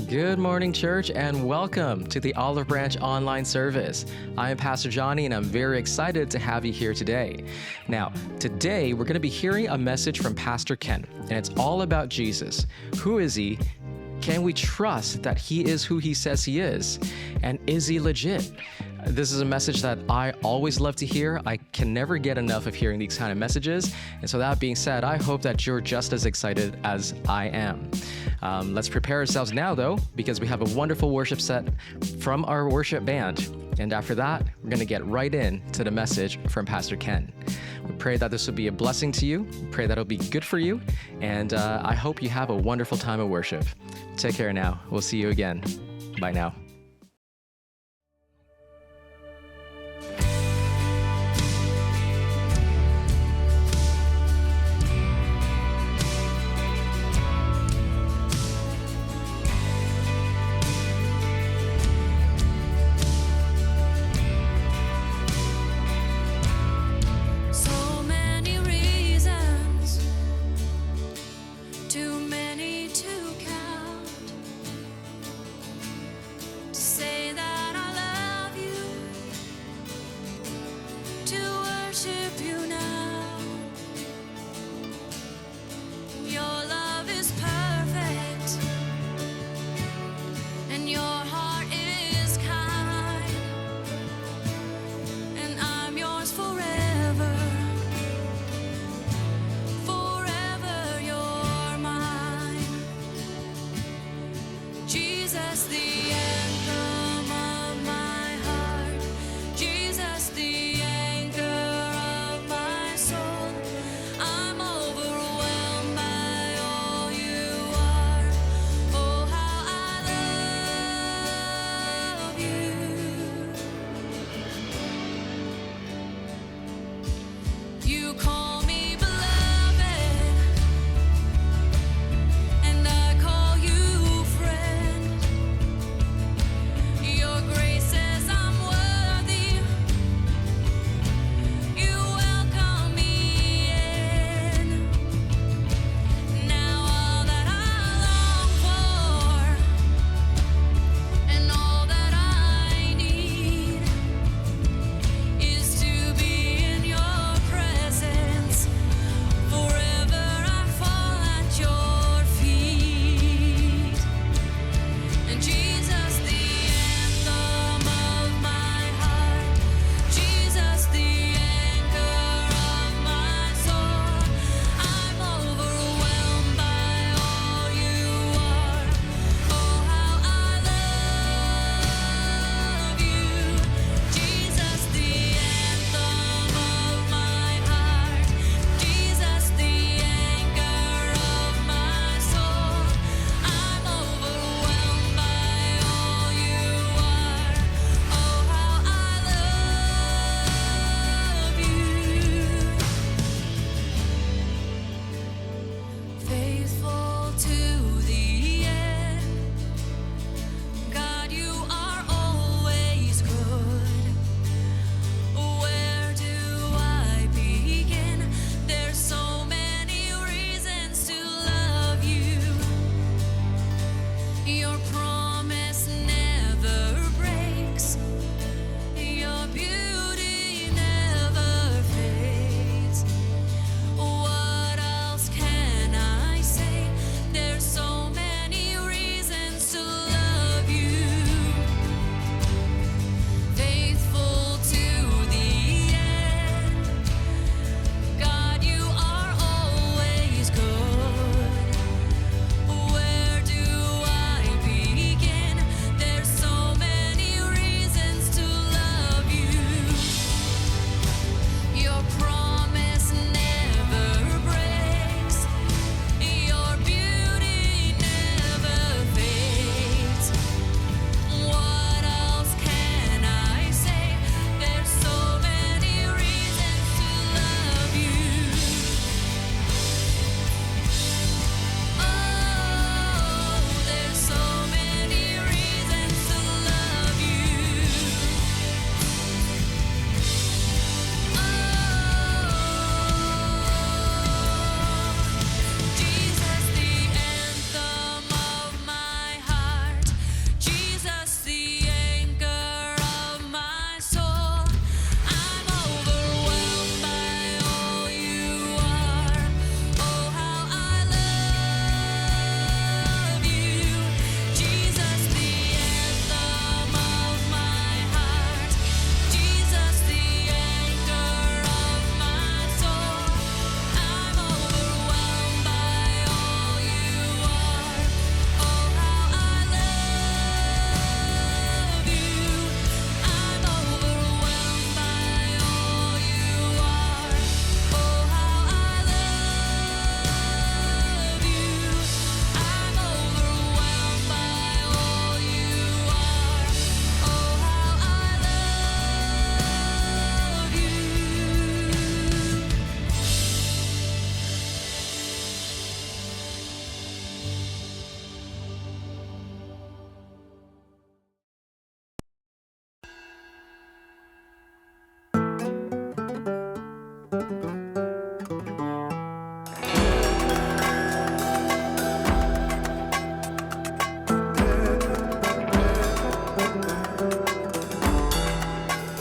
Good morning, church, and welcome to the Olive Branch online service. I am Pastor Johnny, and I'm very excited to have you here today. Now, today we're going to be hearing a message from Pastor Ken, and it's all about Jesus. Who is he? Can we trust that he is who he says he is? And is he legit? This is a message that I always love to hear. I can never get enough of hearing these kind of messages. And so that being said, I hope that you're just as excited as I am. Let's prepare ourselves now, though, because we have a wonderful worship set from our worship band. And after that, we're going to get right into the message from Pastor Ken. We pray that this will be a blessing to you. We pray that it'll be good for you. And I hope you have a wonderful time of worship. Take care now. We'll see you again. Bye now.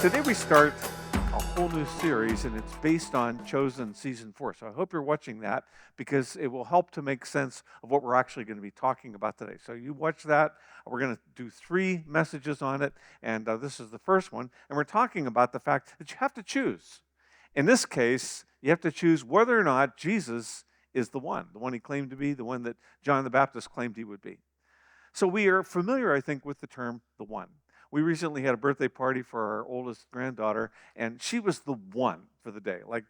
Today we start a whole new series, and it's based on Chosen Season 4. So I hope you're watching that because it will help to make sense of what we're actually going to be talking about today. So you watch that. We're going to do 3 messages on it, and this is the first one. And we're talking about the fact that you have to choose. In this case, you have to choose whether or not Jesus is the one he claimed to be, the one that John the Baptist claimed he would be. So we are familiar, I think, with the term the one. We recently had a birthday party for our oldest granddaughter, and she was the one for the day. Like,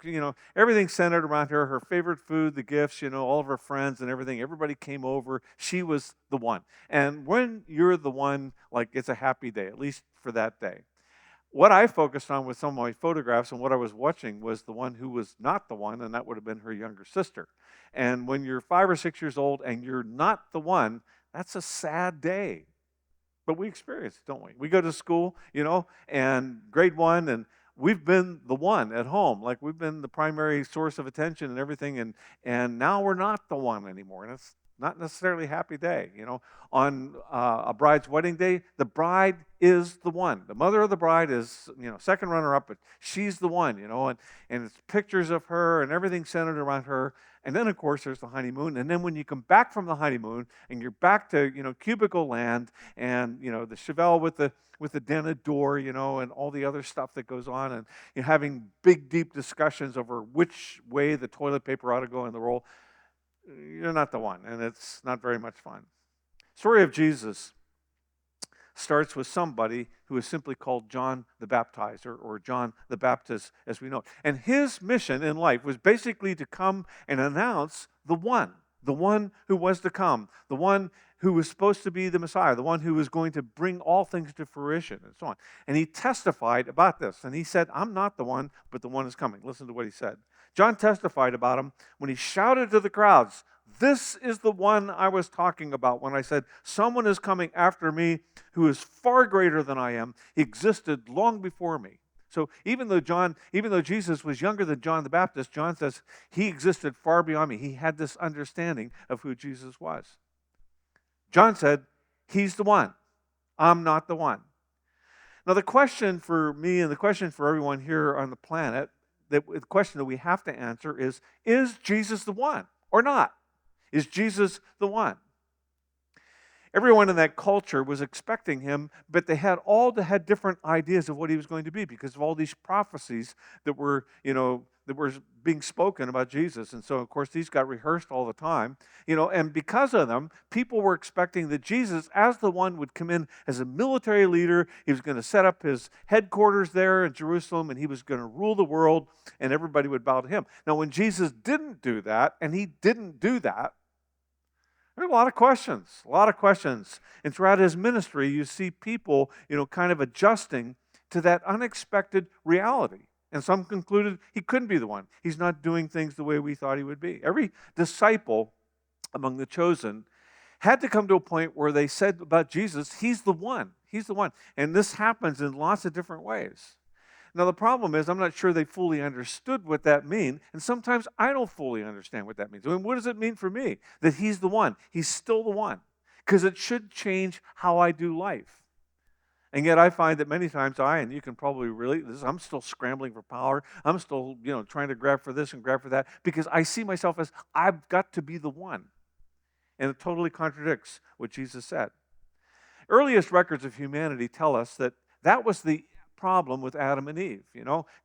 everything centered around her, her favorite food, the gifts, all of her friends and everything. Everybody came over. She was the one. And when you're the one, like, it's a happy day, at least for that day. What I focused on with some of my photographs and what I was watching was the one who was not the one, and that would have been her younger sister. And when you're 5 or 6 years old and you're not the one, that's a sad day. But we experience it, don't we? We go to school, and grade 1, and we've been the one at home. Like, we've been the primary source of attention and everything, and now we're not the one anymore. And it's not necessarily a happy day. On a bride's wedding day, the bride is the one. The mother of the bride is, second runner-up, but she's the one, and it's pictures of her and everything centered around her. And then, of course, there's the honeymoon. And then when you come back from the honeymoon and you're back to, cubicle land and, the Chevelle with the dented door, and all the other stuff that goes on, and you're having big, deep discussions over which way the toilet paper ought to go in the roll, you're not the one, and it's not very much fun. Story of Jesus starts with somebody who is simply called John the Baptizer, or John the Baptist as we know it. And his mission in life was basically to come and announce the one who was to come, the one who was supposed to be the Messiah, the one who was going to bring all things to fruition, and so on. And he testified about this, and he said, I'm not the one, but the one is coming. Listen to what he said. John testified about him when he shouted to the crowds, this is the one I was talking about when I said, someone is coming after me who is far greater than I am. He existed long before me. So even though Jesus was younger than John the Baptist, John says he existed far beyond me. He had this understanding of who Jesus was. John said, he's the one. I'm not the one. Now the question for me and the question for everyone here on the planet, the question that we have to answer is Jesus the one or not? Is Jesus the one? Everyone in that culture was expecting him, but they had different ideas of what he was going to be because of all these prophecies that were being spoken about Jesus. And so, of course, these got rehearsed all the time, and because of them, people were expecting that Jesus, as the one, would come in as a military leader. He was going to set up his headquarters there in Jerusalem, and he was going to rule the world, and everybody would bow to him. Now, when Jesus didn't do that, and he didn't do that, there are a lot of questions. And throughout his ministry, you see people, kind of adjusting to that unexpected reality. And some concluded he couldn't be the one. He's not doing things the way we thought he would be. Every disciple among the chosen had to come to a point where they said about Jesus, he's the one. He's the one. And this happens in lots of different ways. Now, the problem is I'm not sure they fully understood what that means, and sometimes I don't fully understand what that means. I mean, what does it mean for me that he's the one? He's still the one, because it should change how I do life. And yet I find that many times and you can probably relate to this, I'm still scrambling for power. I'm still, trying to grab for this and grab for that, because I see myself as I've got to be the one. And it totally contradicts what Jesus said. Earliest records of humanity tell us that was the problem with Adam and Eve.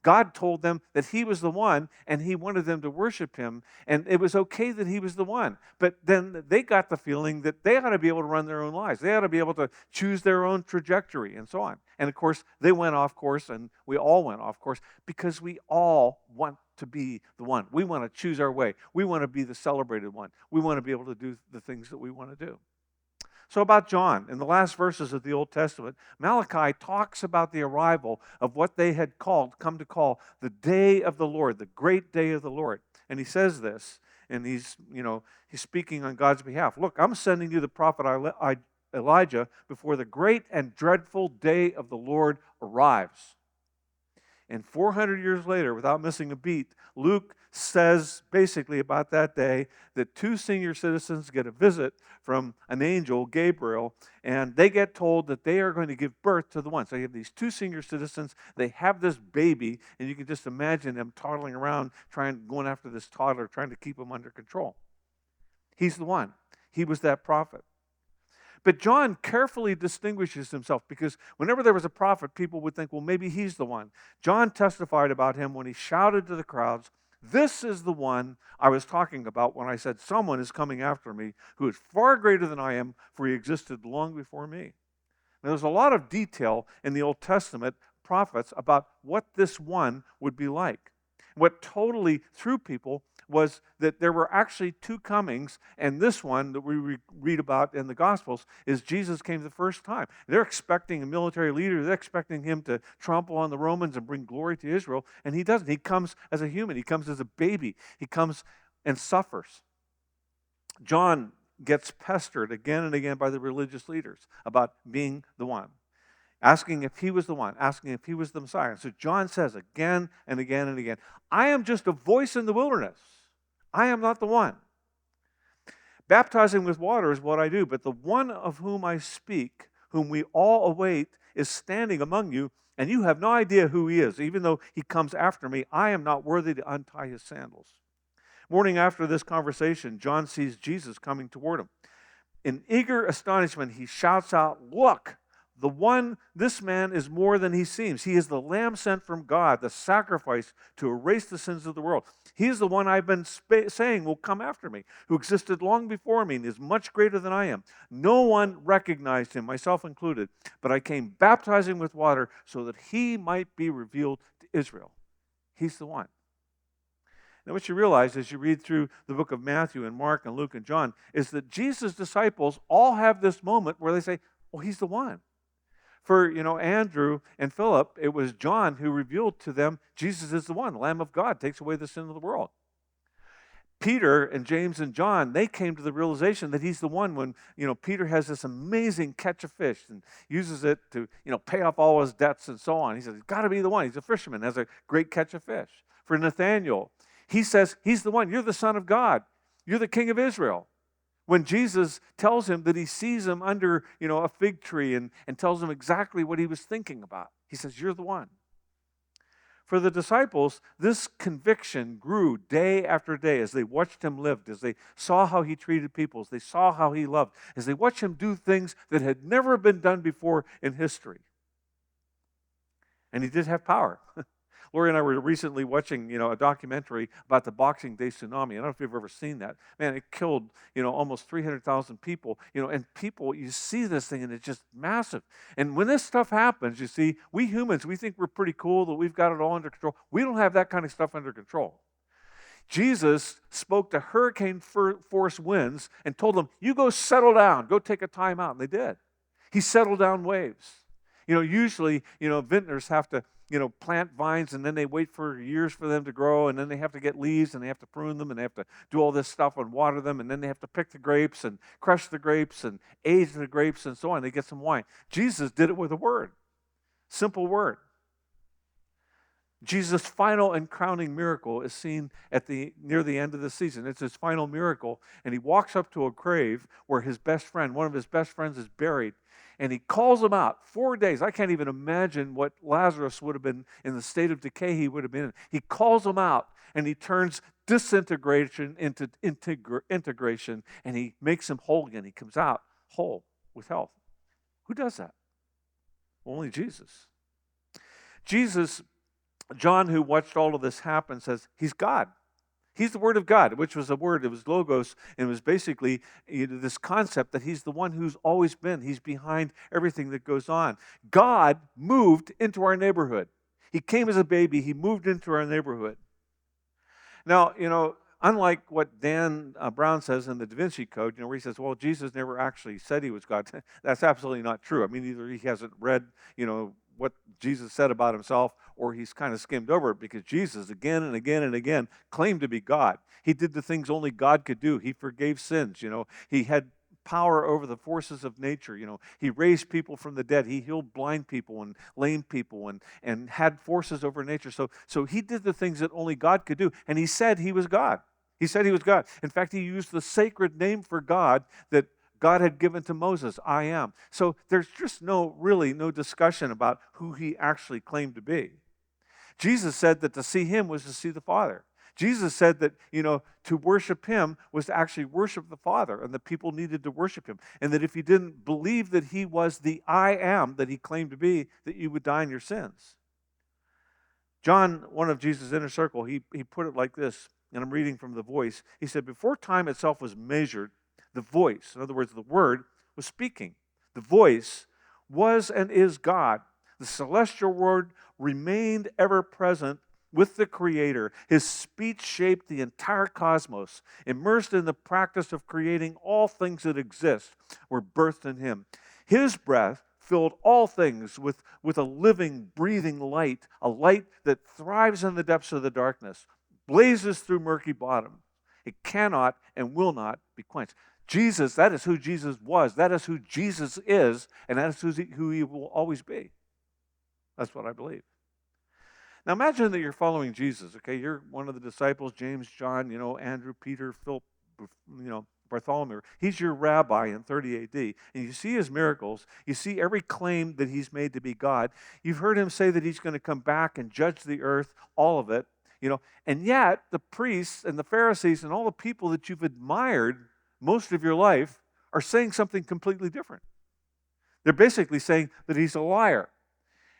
God told them that he was the one, and he wanted them to worship him, and it was okay that he was the one. But then they got the feeling that they ought to be able to run their own lives. They ought to be able to choose their own trajectory and so on. And of course, they went off course, and we all went off course, because we all want to be the one. We want to choose our way. We want to be the celebrated one. We want to be able to do the things that we want to do. So about John, in the last verses of the Old Testament, Malachi talks about the arrival of what they had come to call the day of the Lord, the great day of the Lord. And he says this, and he's speaking on God's behalf. Look, I'm sending you the prophet Elijah before the great and dreadful day of the Lord arrives. And 400 years later, without missing a beat, Luke says basically about that day that 2 senior citizens get a visit from an angel, Gabriel, and they get told that they are going to give birth to the one. So you have these 2 senior citizens, they have this baby, and you can just imagine them toddling around, going after this toddler, trying to keep him under control. He's the one. He was that prophet. But John carefully distinguishes himself because whenever there was a prophet, people would think, well, maybe he's the one. John testified about him when he shouted to the crowds, "This is the one I was talking about when I said someone is coming after me who is far greater than I am, for he existed long before me." Now, there's a lot of detail in the Old Testament prophets about what this one would be like. What totally threw people was that there were actually 2 comings, and this one that we read about in the Gospels is Jesus came the first time. They're expecting a military leader. They're expecting him to trample on the Romans and bring glory to Israel, and he doesn't. He comes as a human. He comes as a baby. He comes and suffers. John gets pestered again and again by the religious leaders about being the one, asking if he was the one, asking if he was the Messiah. So John says again and again and again, I am just a voice in the wilderness. I am not the one. Baptizing with water is what I do, but the one of whom I speak, whom we all await, is standing among you, and you have no idea who he is. Even though he comes after me, I am not worthy to untie his sandals. Morning after this conversation, John sees Jesus coming toward him. In eager astonishment, he shouts out, "Look! This man is more than he seems. He is the Lamb sent from God, the sacrifice to erase the sins of the world. He is the one I've been saying will come after me, who existed long before me and is much greater than I am. No one recognized him, myself included, but I came baptizing with water so that he might be revealed to Israel." He's the one. Now, what you realize as you read through the book of Matthew and Mark and Luke and John is that Jesus' disciples all have this moment where they say, "Oh, he's the one." For, Andrew and Philip, it was John who revealed to them, Jesus is the one, the Lamb of God, takes away the sin of the world. Peter and James and John, they came to the realization that he's the one when, Peter has this amazing catch of fish and uses it to, pay off all his debts and so on. He says, he's got to be the one. He's a fisherman, has a great catch of fish. For Nathanael, he says, he's the one. You're the Son of God. You're the King of Israel. When Jesus tells him that he sees him under, a fig tree and tells him exactly what he was thinking about, he says, you're the one. For the disciples, this conviction grew day after day as they watched him live, as they saw how he treated people, as they saw how he loved, as they watched him do things that had never been done before in history. And he did have power. Lori and I were recently watching, a documentary about the Boxing Day tsunami. I don't know if you've ever seen that. Man, it killed, almost 300,000 people. And people, you see this thing and it's just massive. And when this stuff happens, you see, we humans, we think we're pretty cool, that we've got it all under control. We don't have that kind of stuff under control. Jesus spoke to hurricane force winds and told them, you go settle down, go take a time out. And they did. He settled down waves. Usually, vintners have to, plant vines and then they wait for years for them to grow and then they have to get leaves and they have to prune them and they have to do all this stuff and water them and then they have to pick the grapes and crush the grapes and age the grapes and so on. They get some wine. Jesus did it with a word. Simple word. Jesus' final and crowning miracle is seen near the end of the season. It's his final miracle, and he walks up to a grave where one of his best friends is buried, and he calls him out. 4 days. I can't even imagine what Lazarus would have been in the state of decay he would have been in. He calls him out, and he turns disintegration into integration, and he makes him whole again. He comes out whole with health. Who does that? Only Jesus. John, who watched all of this happen, says he's God. He's the Word of God, which was a word. It was logos, and it was basically this concept that he's the one who's always been. He's behind everything that goes on. God moved into our neighborhood. He came as a baby. He moved into our neighborhood. Now, unlike what Dan Brown says in the Da Vinci Code, where he says, well, Jesus never actually said he was God. That's absolutely not true. I mean, either he hasn't read, what Jesus said about himself, or he's kind of skimmed over it, because Jesus again and again and again claimed to be God. He did the things only God could do. He forgave sins. He had power over the forces of nature. He raised people from the dead. He healed blind people and lame people and had forces over nature. So he did the things that only God could do. And he said he was God. He said he was God. In fact, he used the sacred name for God that God had given to Moses, I am. So there's just no discussion about who he actually claimed to be. Jesus said that to see him was to see the Father. Jesus said that, to worship him was to actually worship the Father, and that people needed to worship him. And that if you didn't believe that he was the I am that he claimed to be, that you would die in your sins. John, one of Jesus' inner circle, he put it like this, and I'm reading from The Voice. He said, before time itself was measured, the voice, in other words, the word, was speaking. The voice was and is God. The celestial word remained ever present with the Creator. His speech shaped the entire cosmos. Immersed in the practice of creating all things that exist were birthed in him. His breath filled all things with a living, breathing light, a light that thrives in the depths of the darkness, blazes through murky bottoms. It cannot and will not be quenched. Jesus, that is who Jesus was. That is who Jesus is, and that is who he will always be. That's what I believe. Now imagine that you're following Jesus, okay? You're one of the disciples, James, John, Andrew, Peter, Philip, Bartholomew. He's your rabbi in 30 AD. And you see his miracles. You see every claim that he's made to be God. You've heard him say that he's going to come back and judge the earth, all of it. And yet the priests and the Pharisees and all the people that you've admired most of your life are saying something completely different. They're basically saying that he's a liar.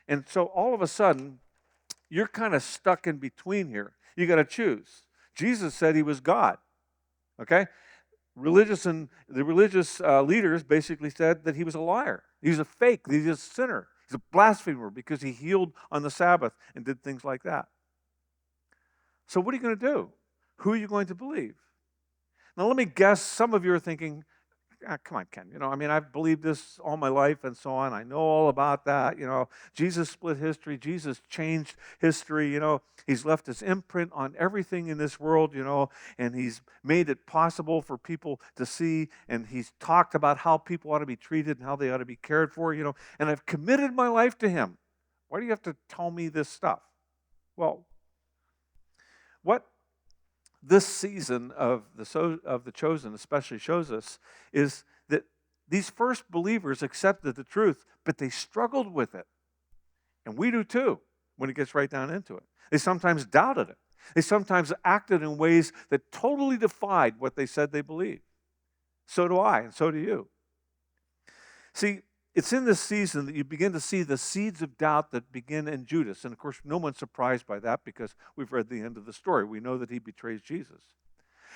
And so all of a sudden, you're kind of stuck in between here. You got to choose. Jesus said he was God. Okay? The religious leaders basically said that he was a liar. He's a fake. He's a sinner. He's a blasphemer because he healed on the Sabbath and did things like that. So what are you going to do? Who are you going to believe? Now let me guess, some of you are thinking, come on, Ken, I've believed this all my life and so on. I know all about that. Jesus split history. Jesus changed history. He's left his imprint on everything in this world, and he's made it possible for people to see, and he's talked about how people ought to be treated and how they ought to be cared for, and I've committed my life to him. Why do you have to tell me this stuff? Well, what this season of the chosen especially shows us is that these first believers accepted the truth, but they struggled with it. And we do too, when it gets right down into it. They sometimes doubted it. They sometimes acted in ways that totally defied what they said they believed. So do I, and so do you. See, it's in this season that you begin to see the seeds of doubt that begin in Judas. And of course, no one's surprised by that because we've read the end of the story. We know that he betrays Jesus.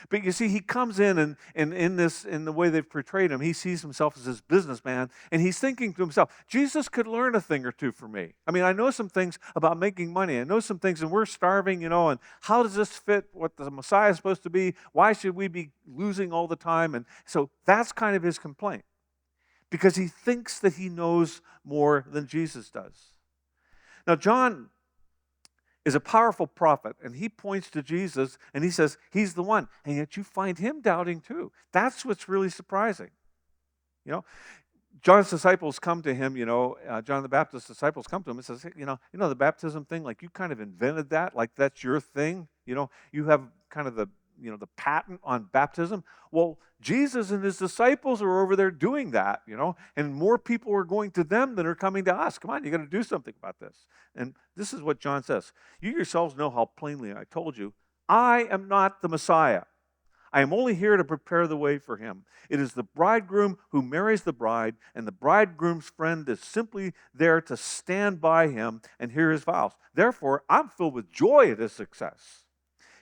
But you see, he comes in and in the way they've portrayed him, he sees himself as this businessman, and he's thinking to himself, Jesus could learn a thing or two from me. I know some things about making money. I know some things, and we're starving, and how does this fit what the Messiah is supposed to be? Why should we be losing all the time? And so that's kind of his complaint, because he thinks that he knows more than Jesus does. Now, John is a powerful prophet, and he points to Jesus, and he says, he's the one. And yet you find him doubting too. That's what's really surprising. John's disciples come to him, John the Baptist's disciples come to him and says, the baptism thing, like you kind of invented that, like that's your thing. You have kind of the patent on baptism. Well, Jesus and his disciples are over there doing that, and more people are going to them than are coming to us. Come on, you got to do something about this. And this is what John says. You yourselves know how plainly I told you, I am not the Messiah. I am only here to prepare the way for him. It is the bridegroom who marries the bride, and the bridegroom's friend is simply there to stand by him and hear his vows. Therefore, I'm filled with joy at his success.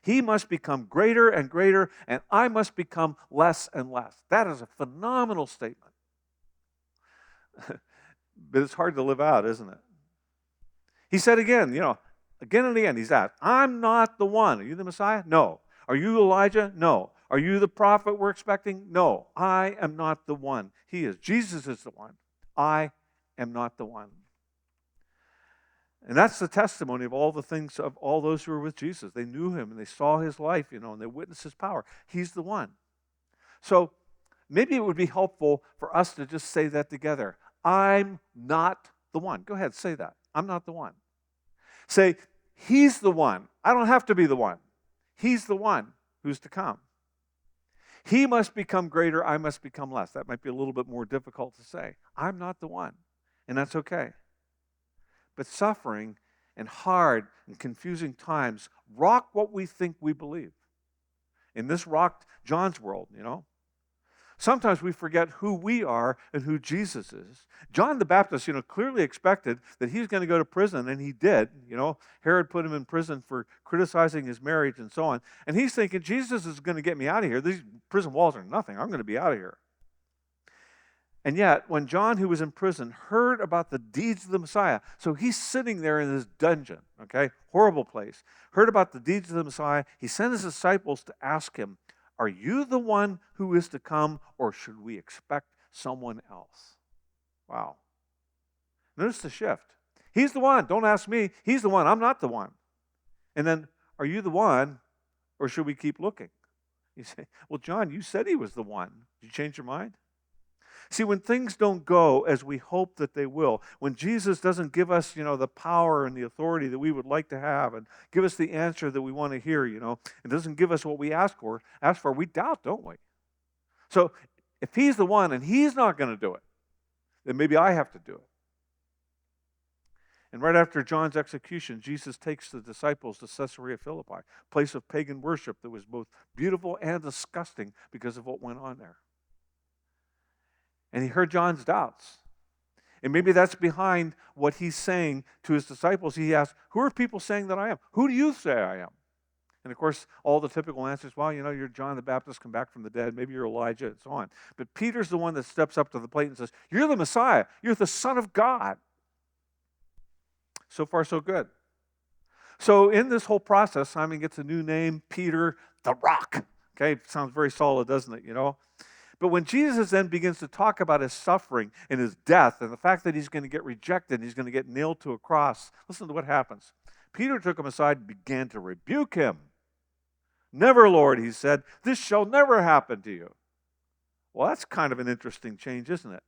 He must become greater and greater, and I must become less and less. That is a phenomenal statement. But it's hard to live out, isn't it? He said again and again, he's asked, I'm not the one. Are you the Messiah? No. Are you Elijah? No. Are you the prophet we're expecting? No. I am not the one. He is. Jesus is the one. I am not the one. And that's the testimony of all the things of all those who were with Jesus. They knew him and they saw his life, and they witnessed his power. He's the one. So maybe it would be helpful for us to just say that together. I'm not the one. Go ahead, say that. I'm not the one. Say, he's the one. I don't have to be the one. He's the one who's to come. He must become greater, I must become less. That might be a little bit more difficult to say. I'm not the one, and that's okay. But suffering and hard and confusing times rock what we think we believe. And this rocked John's world, Sometimes we forget who we are and who Jesus is. John the Baptist, clearly expected that he's going to go to prison, and he did. Herod put him in prison for criticizing his marriage and so on. And he's thinking, Jesus is going to get me out of here. These prison walls are nothing. I'm going to be out of here. And yet, when John, who was in prison, heard about the deeds of the Messiah, so he's sitting there in this dungeon, horrible place, heard about the deeds of the Messiah, he sent his disciples to ask him, are you the one who is to come, or should we expect someone else? Wow. Notice the shift. He's the one. Don't ask me. He's the one. I'm not the one. And then, are you the one, or should we keep looking? You say, well, John, you said he was the one. Did you change your mind? See, when things don't go as we hope that they will, when Jesus doesn't give us, the power and the authority that we would like to have and give us the answer that we want to hear, and doesn't give us what we ask for, we doubt, don't we? So if he's the one and he's not going to do it, then maybe I have to do it. And right after John's execution, Jesus takes the disciples to Caesarea Philippi, a place of pagan worship that was both beautiful and disgusting because of what went on there. And he heard John's doubts. And maybe that's behind what he's saying to his disciples. He asked, who are people saying that I am? Who do you say I am? And of course, all the typical answers, well, you're John the Baptist come back from the dead. Maybe you're Elijah and so on. But Peter's the one that steps up to the plate and says, you're the Messiah. You're the Son of God. So far, so good. So in this whole process, Simon gets a new name, Peter the Rock. Okay, sounds very solid, doesn't it, But when Jesus then begins to talk about his suffering and his death and the fact that he's going to get rejected and he's going to get nailed to a cross, listen to what happens. Peter took him aside and began to rebuke him. Never, Lord, he said, this shall never happen to you. Well, that's kind of an interesting change, isn't it?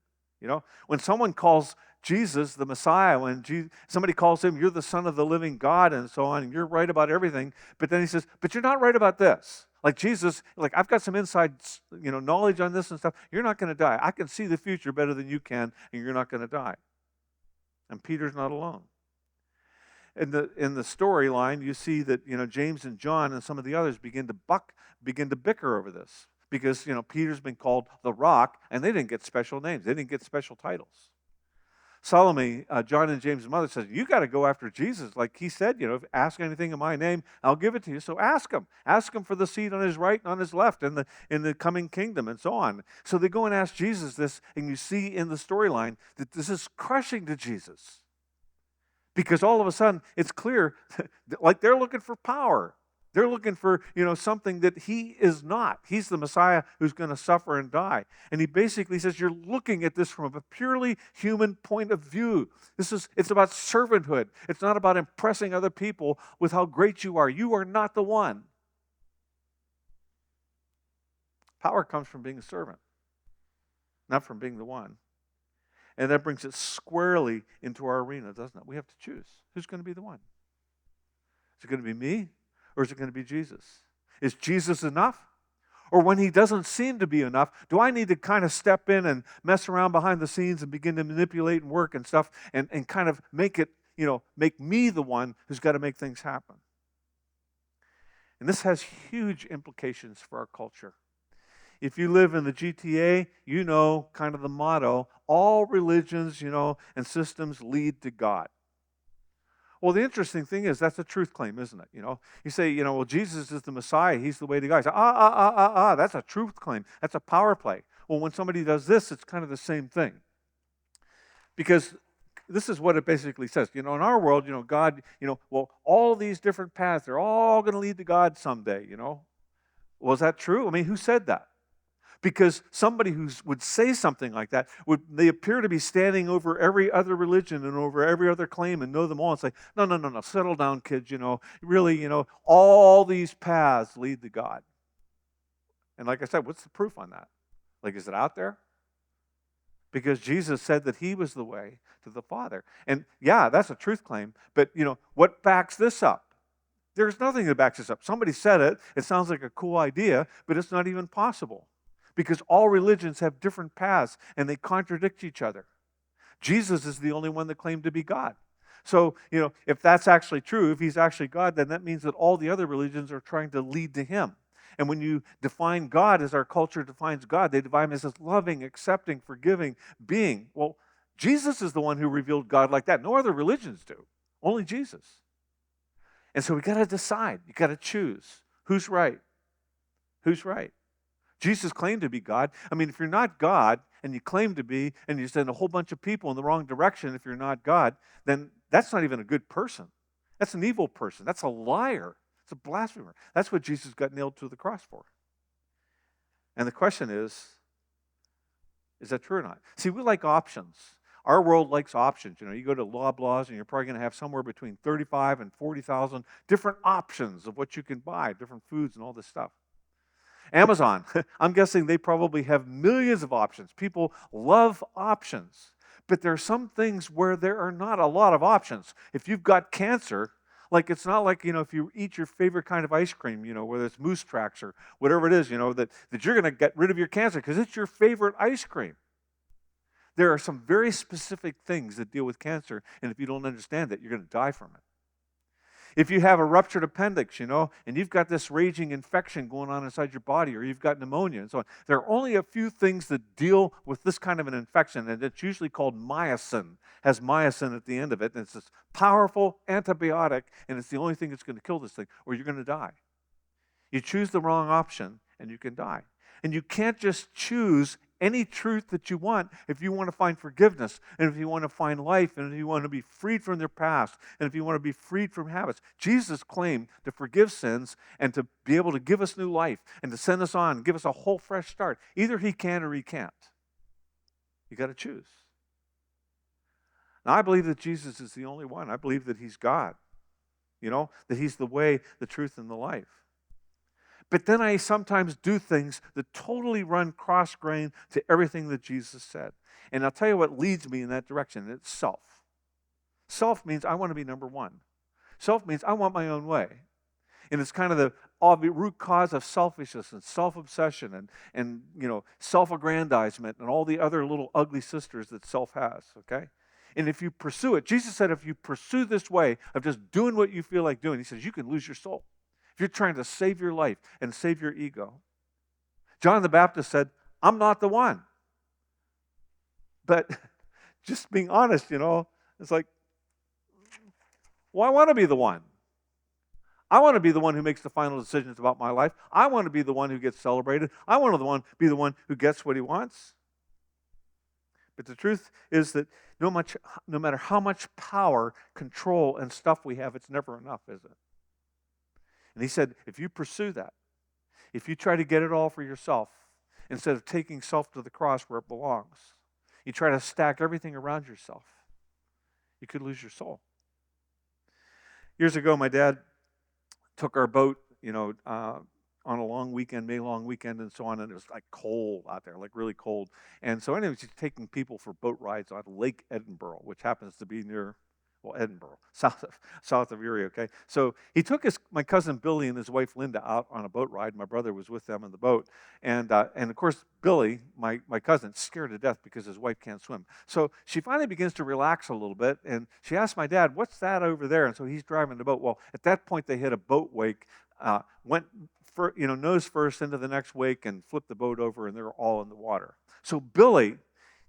When someone calls Jesus the Messiah, when somebody calls him, you're the Son of the living God and so on, and you're right about everything, but then he says, but you're not right about this. Like Jesus, I've got some inside, knowledge on this and stuff. You're not going to die. I can see the future better than you can, and you're not going to die. And Peter's not alone. In the storyline, you see that James and John and some of the others begin to bicker over this because Peter's been called the Rock, and they didn't get special names. They didn't get special titles. Salome, John and James' mother, says, you got to go after Jesus. Like he said, if ask anything in my name, I'll give it to you. So ask him. Ask him for the seat on his right and on his left in the coming kingdom and so on. So they go and ask Jesus this, and you see in the storyline that this is crushing to Jesus. Because all of a sudden, it's clear, like they're looking for power. They're looking for, something that he is not. He's the Messiah who's going to suffer and die. And he basically says, you're looking at this from a purely human point of view. It's about servanthood. It's not about impressing other people with how great you are. You are not the one. Power comes from being a servant, not from being the one. And that brings it squarely into our arena, doesn't it? We have to choose. Who's going to be the one? Is it going to be me? Or is it going to be Jesus? Is Jesus enough? Or when he doesn't seem to be enough, do I need to kind of step in and mess around behind the scenes and begin to manipulate and work and stuff and kind of make me the one who's got to make things happen? And this has huge implications for our culture. If you live in the GTA, you know kind of the motto, all religions, and systems lead to God. Well, the interesting thing is that's a truth claim, isn't it? You say, well, Jesus is the Messiah. He's the way to God. You say, that's a truth claim. That's a power play. Well, when somebody does this, it's kind of the same thing. Because this is what it basically says. In our world, God, all these different paths, they're all going to lead to God someday, Well, is that true? I mean, who said that? Because somebody who would say something like that, they appear to be standing over every other religion and over every other claim and know them all and say, no, settle down, kids, really, all these paths lead to God. And like I said, what's the proof on that? Like, is it out there? Because Jesus said that he was the way to the Father. And yeah, that's a truth claim, but what backs this up? There's nothing that backs this up. Somebody said it. It sounds like a cool idea, but it's not even possible. Because all religions have different paths and they contradict each other. Jesus is the only one that claimed to be God. So, if that's actually true, if he's actually God, then that means that all the other religions are trying to lead to him. And when you define God as our culture defines God, they define him as this loving, accepting, forgiving being. Well, Jesus is the one who revealed God like that. No other religions do. Only Jesus. And so we got to decide. You got to choose. Who's right? Who's right? Jesus claimed to be God. I mean, if you're not God and you claim to be, and you send a whole bunch of people in the wrong direction if you're not God, then that's not even a good person. That's an evil person. That's a liar. It's a blasphemer. That's what Jesus got nailed to the cross for. And the question is that true or not? See, we like options. Our world likes options. You go to Loblaws and you're probably going to have somewhere between 35 and 40,000 different options of what you can buy, different foods and all this stuff. Amazon, I'm guessing they probably have millions of options. People love options. But there are some things where there are not a lot of options. If you've got cancer, like it's not like, if you eat your favorite kind of ice cream, whether it's Moose Tracks or whatever it is, that you're going to get rid of your cancer because it's your favorite ice cream. There are some very specific things that deal with cancer, and if you don't understand it, you're going to die from it. If you have a ruptured appendix, and you've got this raging infection going on inside your body, or you've got pneumonia and so on, there are only a few things that deal with this kind of an infection, and it's usually called mycin. Has mycin at the end of it, and it's this powerful antibiotic, and it's the only thing that's going to kill this thing, or you're going to die. You choose the wrong option, and you can die. And you can't just choose any truth that you want if you want to find forgiveness, and if you want to find life, and if you want to be freed from their past, and if you want to be freed from habits. Jesus claimed to forgive sins and to be able to give us new life and to send us on and give us a whole fresh start. Either he can or he can't. You got to choose. Now, I believe that Jesus is the only one. I believe that he's God, that he's the way, the truth, and the life. But then I sometimes do things that totally run cross-grain to everything that Jesus said. And I'll tell you what leads me in that direction. It's self. Self means I want to be number one. Self means I want my own way. And it's kind of the root cause of selfishness and self-obsession and self-aggrandizement and all the other little ugly sisters that self has, okay? And if you pursue it, Jesus said if you pursue this way of just doing what you feel like doing, he says you can lose your soul. If you're trying to save your life and save your ego. John the Baptist said, I'm not the one. But just being honest, it's like, well, I want to be the one. I want to be the one who makes the final decisions about my life. I want to be the one who gets celebrated. I want to be the one who gets what he wants. But the truth is that no matter how much power, control, and stuff we have, it's never enough, is it? And he said, if you pursue that, if you try to get it all for yourself, instead of taking self to the cross where it belongs, you try to stack everything around yourself, you could lose your soul. Years ago, my dad took our boat, on a long weekend, May-long weekend and so on, and it was like cold out there, like really cold. And so anyways, he's taking people for boat rides on Lake Edinburgh, which happens to be near Edinburgh, south of Erie, okay? So he took my cousin Billy and his wife Linda out on a boat ride. My brother was with them in the boat. And of course, Billy, my cousin, scared to death because his wife can't swim. So she finally begins to relax a little bit, and she asked my dad, what's that over there? And so he's driving the boat. Well, at that point, they hit a boat wake, went nose first into the next wake and flipped the boat over, and they were all in the water. So Billy,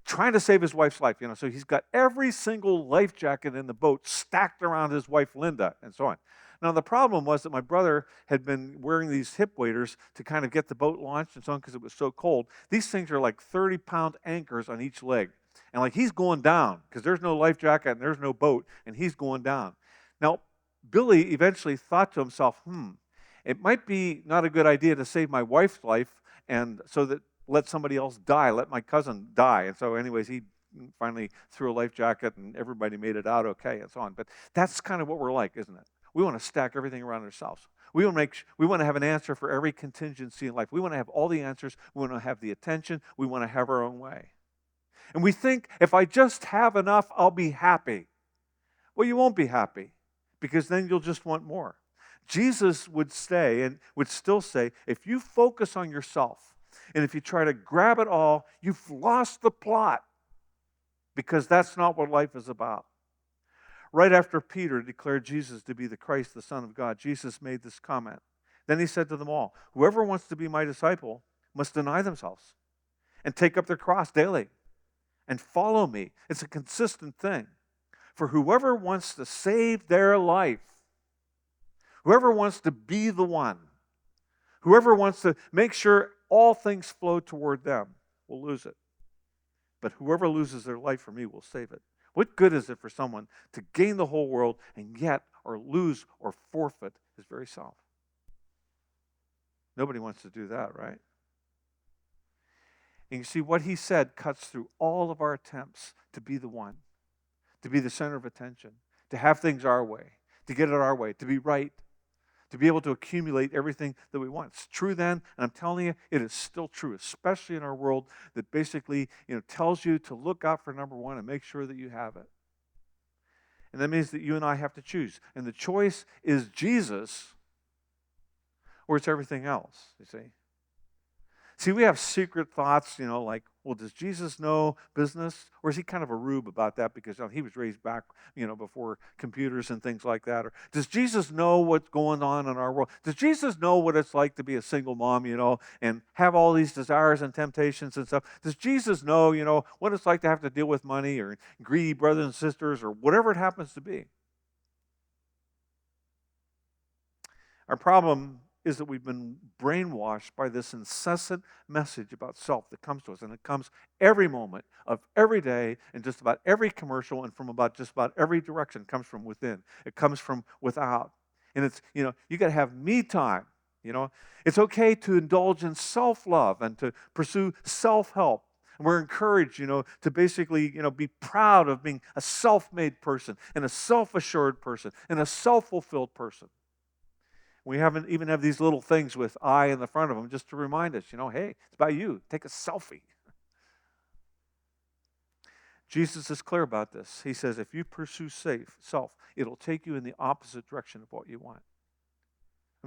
trying to save his wife's life, so he's got every single life jacket in the boat stacked around his wife, Linda, and so on. Now, the problem was that my brother had been wearing these hip waders to kind of get the boat launched and so on because it was so cold. These things are like 30-pound anchors on each leg. And he's going down because there's no life jacket and there's no boat, and he's going down. Now, Billy eventually thought to himself, it might be not a good idea to save my wife's life and so that let somebody else die, let my cousin die. And so anyways, he finally threw a life jacket and everybody made it out okay and so on. But that's kind of what we're like, isn't it? We want to stack everything around ourselves. We want to have an answer for every contingency in life. We want to have all the answers. We want to have the attention. We want to have our own way. And we think, if I just have enough, I'll be happy. Well, you won't be happy, because then you'll just want more. Jesus would still say, if you focus on yourself, and if you try to grab it all, you've lost the plot, because that's not what life is about. Right after Peter declared Jesus to be the Christ, the Son of God, Jesus made this comment. Then he said to them all, whoever wants to be my disciple must deny themselves and take up their cross daily and follow me. It's a consistent thing. For whoever wants to save their life, whoever wants to be the one, whoever wants to make sure all things flow toward them will lose it. But whoever loses their life for me will save it. What good is it for someone to gain the whole world and yet or lose or forfeit his very self? Nobody wants to do that, right? And you see, what he said cuts through all of our attempts to be the one, to be the center of attention, to have things our way, to get it our way, to be right, to be able to accumulate everything that we want. It's true then, and I'm telling you, it is still true, especially in our world that basically, tells you to look out for number one and make sure that you have it. And that means that you and I have to choose. And the choice is Jesus or it's everything else, you see. See, we have secret thoughts, like, well, does Jesus know business? Or is he kind of a rube about that because he was raised back, before computers and things like that? Or does Jesus know what's going on in our world? Does Jesus know what it's like to be a single mom, and have all these desires and temptations and stuff? Does Jesus know, what it's like to have to deal with money or greedy brothers and sisters or whatever it happens to be? Our problem is that we've been brainwashed by this incessant message about self that comes to us. And it comes every moment of every day and just about every commercial and from just about every direction. It comes from within. It comes from without. And it's, you got to have me time. It's okay to indulge in self-love and to pursue self-help. And we're encouraged, to basically, be proud of being a self-made person and a self-assured person and a self-fulfilled person. We even have these little things with I in the front of them just to remind us, hey, it's about you. Take a selfie. Jesus is clear about this. He says, if you pursue self, it'll take you in the opposite direction of what you want.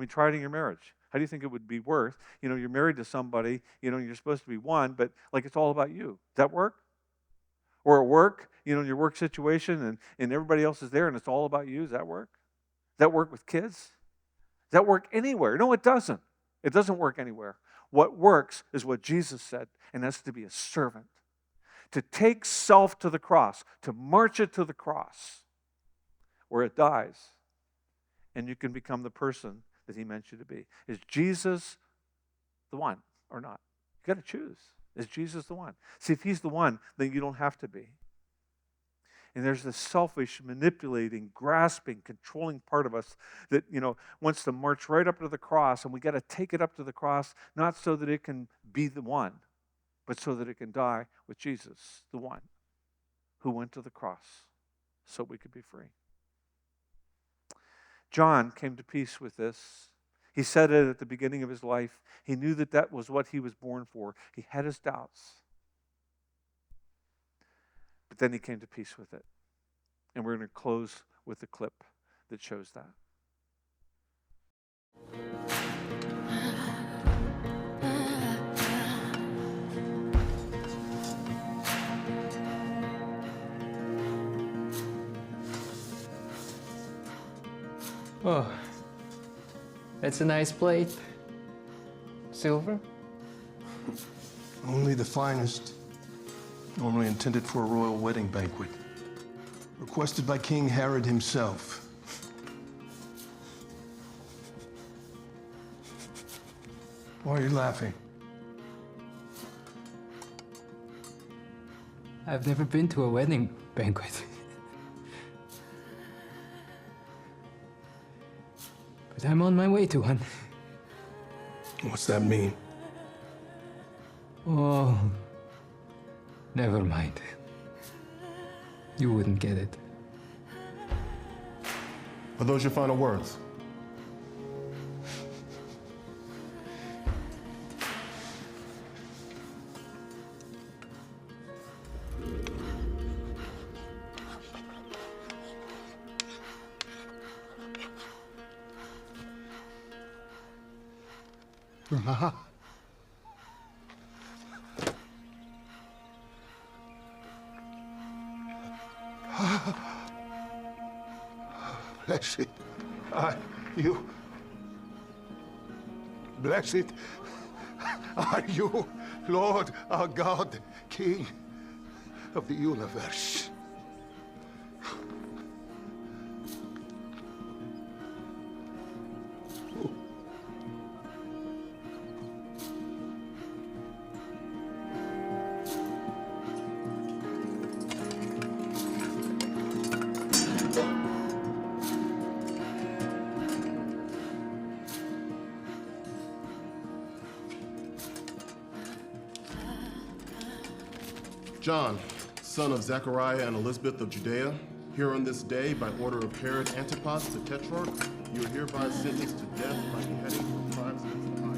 Try it in your marriage. How do you think it would be worth? You're married to somebody, you're supposed to be one, but like it's all about you. Does that work? Or at work, in your work situation and everybody else is there and it's all about you. Does that work? Does that work with kids? Does that work anywhere? No, it doesn't. It doesn't work anywhere. What works is what Jesus said, and that's to be a servant. To take self to the cross, to march it to the cross, where it dies, and you can become the person that he meant you to be. Is Jesus the one or not? You got to choose. Is Jesus the one? See, if he's the one, then you don't have to be. And there's this selfish, manipulating, grasping, controlling part of us that, wants to march right up to the cross, and we got to take it up to the cross, not so that it can be the one, but so that it can die with Jesus, the one who went to the cross so we could be free. John came to peace with this. He said it at the beginning of his life. He knew that was what he was born for. He had his doubts. But then he came to peace with it. And we're going to close with a clip that shows that. Oh, that's a nice plate. Silver? Only the finest. Normally intended for a royal wedding banquet. Requested by King Herod himself. Why are you laughing? I've never been to a wedding banquet. But I'm on my way to one. What's that mean? Oh, never mind. You wouldn't get it. Are those your final words? Blessed are you. Blessed are you, Lord our God, King of the universe. John, son of Zechariah and Elizabeth of Judea, here on this day, by order of Herod Antipas the Tetrarch, you are hereby sentenced to death by beheading for crimes against the high.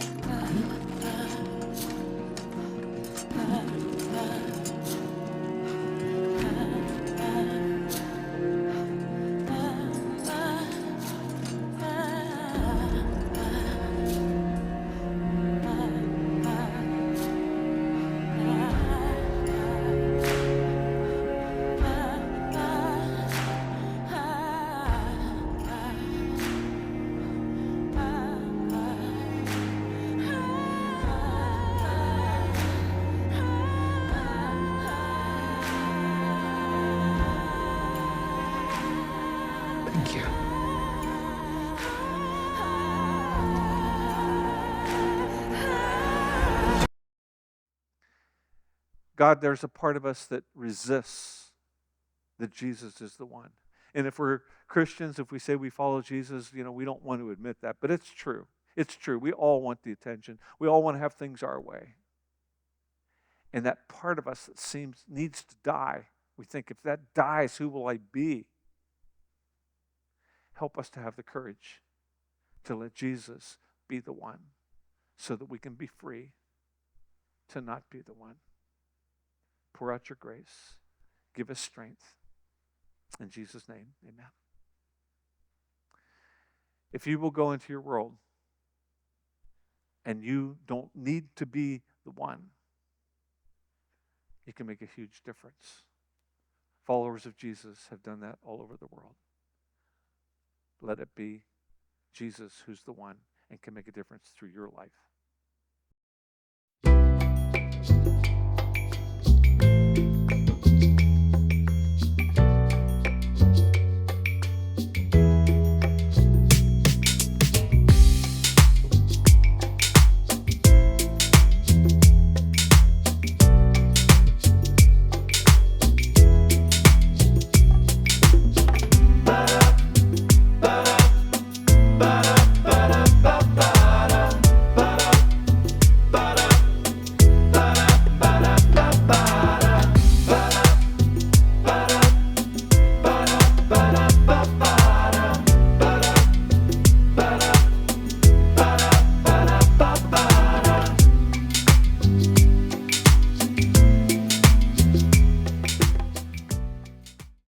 Thank you. God, there's a part of us that resists that Jesus is the one. And if we're Christians, if we say we follow Jesus, we don't want to admit that, but it's true. It's true. We all want the attention. We all want to have things our way. And that part of us that needs to die, we think, if that dies, who will I be? Help us to have the courage to let Jesus be the one so that we can be free to not be the one. Pour out your grace. Give us strength. In Jesus' name, amen. If you will go into your world and you don't need to be the one, you can make a huge difference. Followers of Jesus have done that all over the world. Let it be Jesus who's the one and can make a difference through your life.